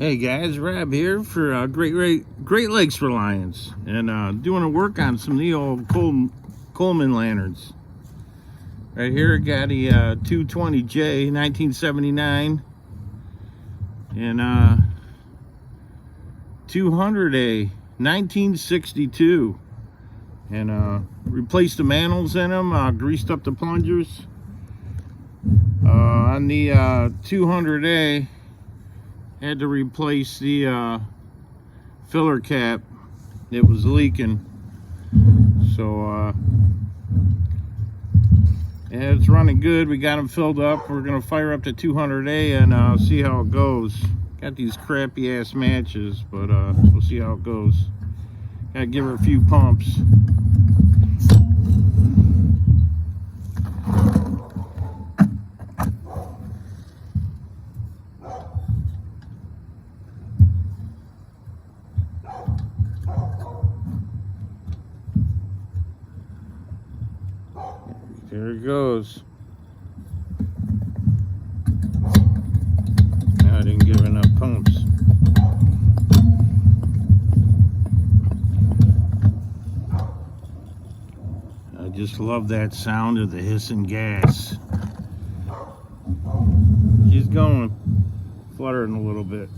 Hey guys, Rob here for Great Lakes Reliance, and doing a work on some of the old Coleman lanterns. Right here, I got a 220J 1979 and 200A 1962, and replaced the mantles in them, greased up the plungers. On the 200A, had to replace the filler cap. It was leaking, so yeah, it's running good. We got them filled up. We're gonna fire up the 200A and see how it goes. Got these crappy ass matches, but we'll see how it goes. Gotta give her a few pumps. There it goes. I didn't give enough pumps. I just love that sound of the hissing gas. She's going, fluttering a little bit.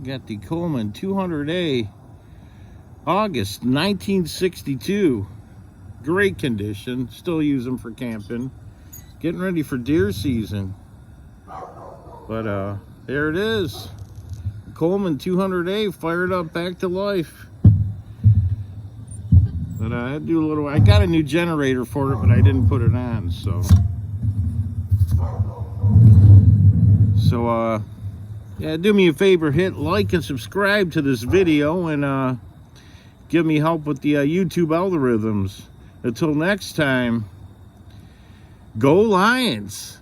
Got the Coleman 200A, August 1962. Great condition. Still use them for camping. Getting ready for deer season. But there it is. Coleman 200A fired up back to life. But I had to do a little. I got a new generator for it, but I didn't put it on. So yeah, do me a favor, hit like and subscribe to this video, and give me help with the YouTube algorithms. Until next time, go Lions!